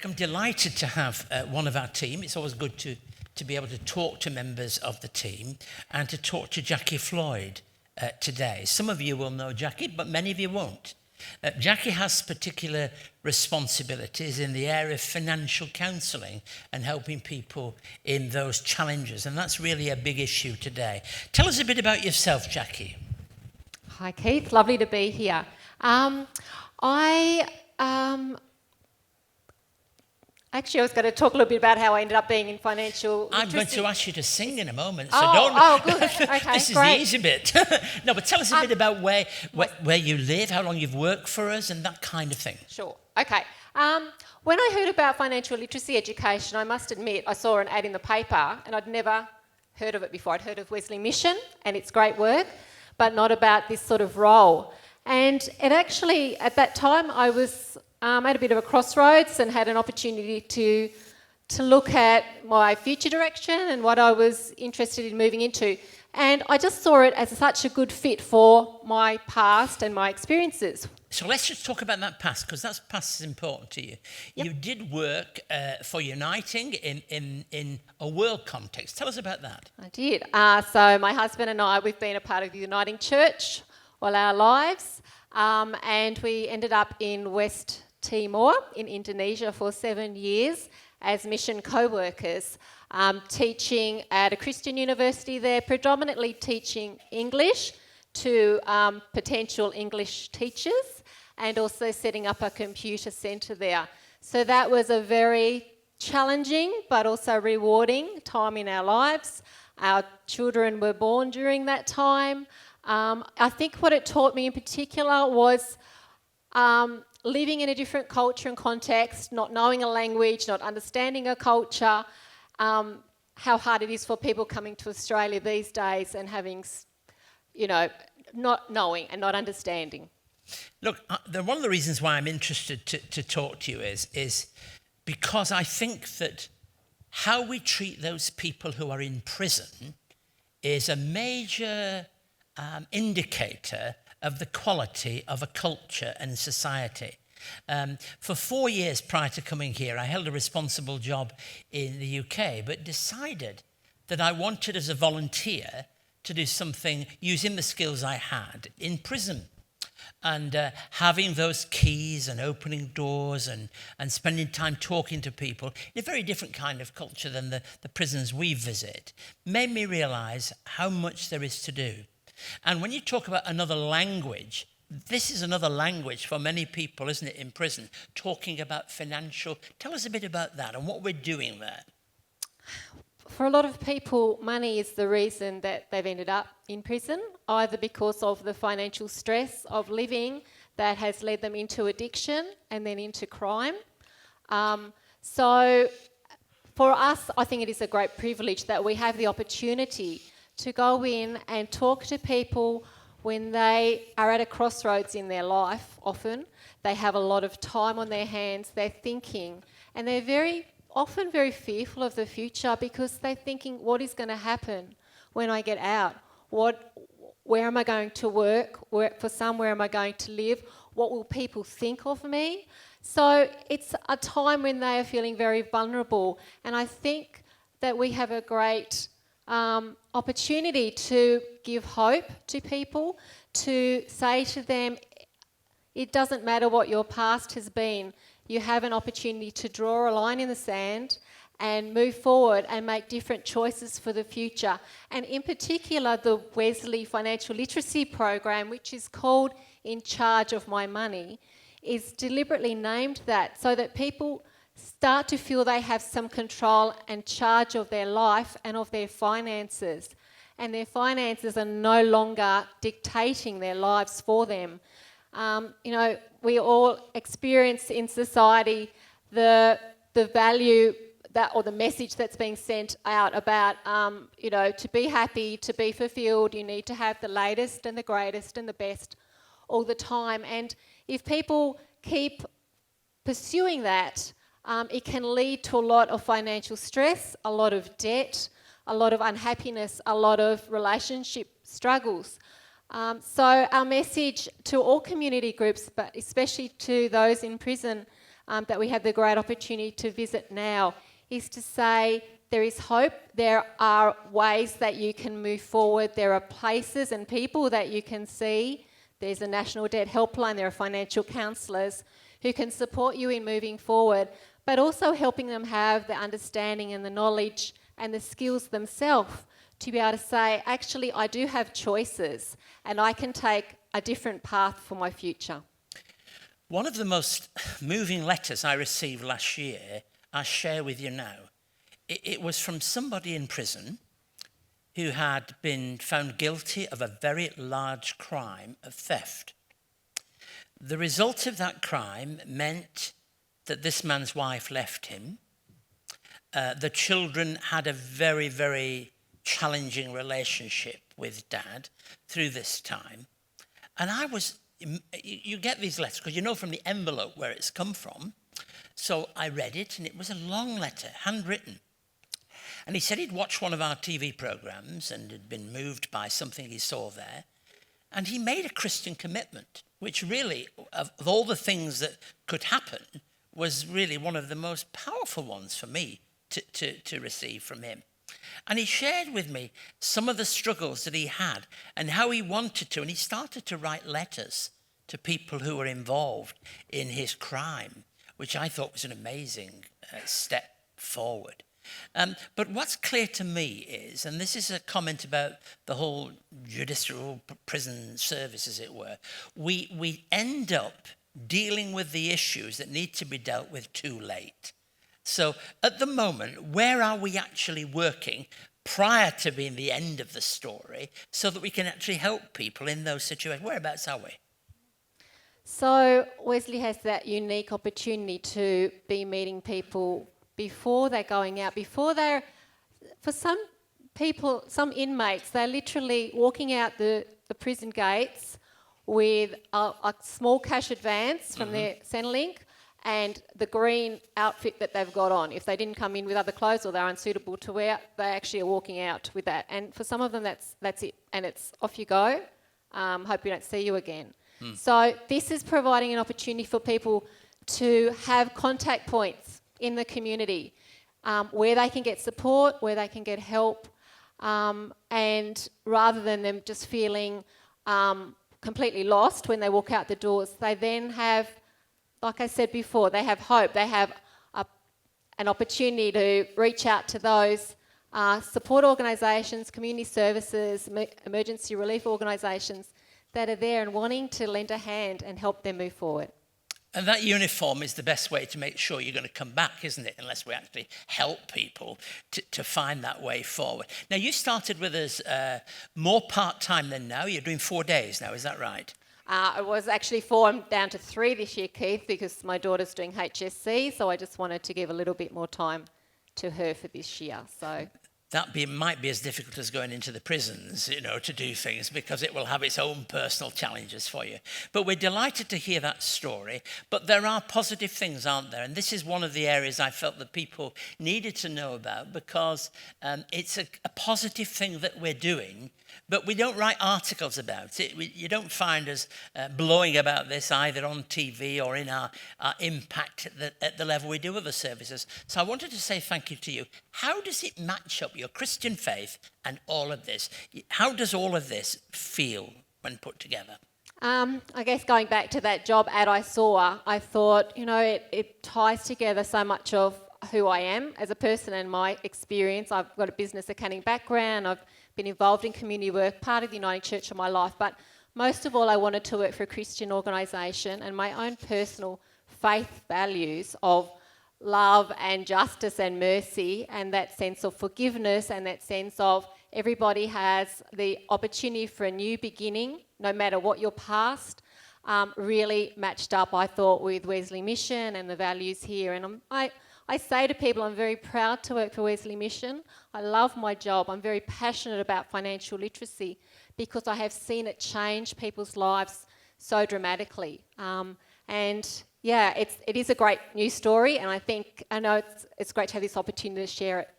I'm delighted to have one of our team. It's always good to be able to talk to members of the team and to talk to Jacqui Floyd today. Some of you will know Jacqui, but many of you won't. Jacqui has particular responsibilities in the area of financial counselling and helping people in those challenges, and that's really a big issue today. Tell us a bit about yourself, Jacqui. Hi, Keith. Lovely to be here. Actually, I was going to talk a little bit about how I ended up being in financial literacy. I'm going to ask you to sing in a moment, so don't... good. Okay, this is great. the easy bit. No, but tell us a bit about where you live, how long you've worked for us, and that kind of thing. Sure. Okay. When I heard about financial literacy education, I must admit I saw an ad in the paper and I'd never heard of it before. I'd heard of Wesley Mission and its great work, but not about this sort of role. And it actually, at that time, I was at a bit of a crossroads and had an opportunity to look at my future direction and what I was interested in moving into. And I just saw it as such a good fit for my past and my experiences. So let's just talk about that past, because that past is important to you. Yep. You did work for Uniting in a world context. Tell us about that. I did. So my husband and I, we've been a part of the Uniting Church all our lives, and we ended up in West Timor in Indonesia for 7 years as mission co-workers, teaching at a Christian university there, predominantly teaching English to potential English teachers, and also setting up a computer centre there. So that was a very challenging but also rewarding time in our lives. Our children were born during that time. I think what it taught me in particular was living in a different culture and context, not knowing a language, not understanding a culture, how hard it is for people coming to Australia these days and having, not knowing and not understanding. Look, one of the reasons why I'm interested to talk to you is because I think that how we treat those people who are in prison is a major indicator of the quality of a culture and society. For 4 years prior to coming here, I held a responsible job in the UK, but decided that I wanted as a volunteer to do something using the skills I had in prison. And having those keys and opening doors and spending time talking to people in a very different kind of culture than the prisons we visit made me realise how much there is to do. And when you talk about another language, this is another language for many people, isn't it, in prison, talking about financial. Tell us a bit about that and what we're doing there. For a lot of people, money is the reason that they've ended up in prison, either because of the financial stress of living that has led them into addiction and then into crime. So for us, I think it is a great privilege that we have the opportunity to go in and talk to people when they are at a crossroads in their life. Often they have a lot of time on their hands, they're thinking, and they're often very fearful of the future because they're thinking, what is going to happen when I get out? Where am I going to work? Where am I going to live? What will people think of me? So it's a time when they are feeling very vulnerable, and I think that we have a great opportunity to give hope to people, to say to them, it doesn't matter what your past has been. You have an opportunity to draw a line in the sand and move forward and make different choices for the future. And in particular, the Wesley Financial Literacy Program, which is called In Charge of My Money, is deliberately named that so that people start to feel they have some control and charge of their life and of their finances. And their finances are no longer dictating their lives for them. We all experience in society the value that, or the message that's being sent out about, to be happy, to be fulfilled, you need to have the latest and the greatest and the best all the time. And if people keep pursuing that, it can lead to a lot of financial stress, a lot of debt, a lot of unhappiness, a lot of relationship struggles. So our message to all community groups, but especially to those in prison, that we have the great opportunity to visit now, is to say there is hope, there are ways that you can move forward, there are places and people that you can see. There's a National Debt Helpline, there are financial counsellors who can support you in moving forward, but also helping them have the understanding and the knowledge and the skills themselves to be able to say, actually, I do have choices and I can take a different path for my future. One of the most moving letters I received last year, I share with you now. It was from somebody in prison who had been found guilty of a very large crime of theft. The result of that crime meant that this man's wife left him. The children had a very, very challenging relationship with Dad through this time. And you get these letters because you know from the envelope where it's come from. So I read it, and it was a long letter, handwritten. And he said he'd watched one of our TV programs and had been moved by something he saw there. And he made a Christian commitment, which really, of all the things that could happen, was really one of the most powerful ones for me to receive from him. And he shared with me some of the struggles that he had and how he wanted to. And he started to write letters to people who were involved in his crime, which I thought was an amazing step forward. But what's clear to me is, and this is a comment about the whole judicial prison service, as it were, we end up dealing with the issues that need to be dealt with too late. So at the moment, where are we actually working prior to being the end of the story so that we can actually help people in those situations? Whereabouts are we? So Wesley has that unique opportunity to be meeting people before they're going out, for some people, some inmates, they're literally walking out the prison gates with a small cash advance from their Centrelink and the green outfit that they've got on. If they didn't come in with other clothes or they're unsuitable to wear, they actually are walking out with that. And for some of them, that's it. And it's off you go. Hope we don't see you again. So this is providing an opportunity for people to have contact points in the community where they can get support, where they can get help, and rather than them just feeling completely lost when they walk out the doors, they then have, like I said before, they have hope. They have an opportunity to reach out to those support organisations, community services, emergency relief organisations that are there and wanting to lend a hand and help them move forward. And that uniform is the best way to make sure you're going to come back, isn't it? Unless we actually help people to find that way forward. Now, you started with us more part-time than now. You're doing 4 days now, is that right? It was actually 4. I'm down to 3 this year, Keith, because my daughter's doing HSC, so I just wanted to give a little bit more time to her for this year. So Might be as difficult as going into the prisons, to do things, because it will have its own personal challenges for you. But we're delighted to hear that story. But there are positive things, aren't there? And this is one of the areas I felt that people needed to know about, because it's a positive thing that we're doing, but we don't write articles about it. You don't find us blowing about this either on TV or in our impact at the level we do other services. So I wanted to say thank you to you. How does it match up, your Christian faith and all of this? How does all of this feel when put together? I guess going back to that job ad I saw, I thought, it ties together so much of who I am as a person and my experience. I've got a business accounting background. I've been involved in community work, part of the Uniting Church of my life, but most of all I wanted to work for a Christian organisation, and my own personal faith values of love and justice and mercy and that sense of forgiveness and that sense of everybody has the opportunity for a new beginning, no matter what your past, really matched up, I thought, with Wesley Mission and the values here. And I say to people, I'm very proud to work for Wesley Mission. I love my job. I'm very passionate about financial literacy because I have seen it change people's lives so dramatically. It is a great news story, and I know it's great to have this opportunity to share it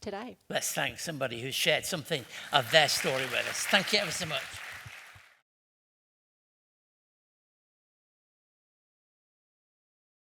today. Let's thank somebody who shared something of their story with us. Thank you ever so much.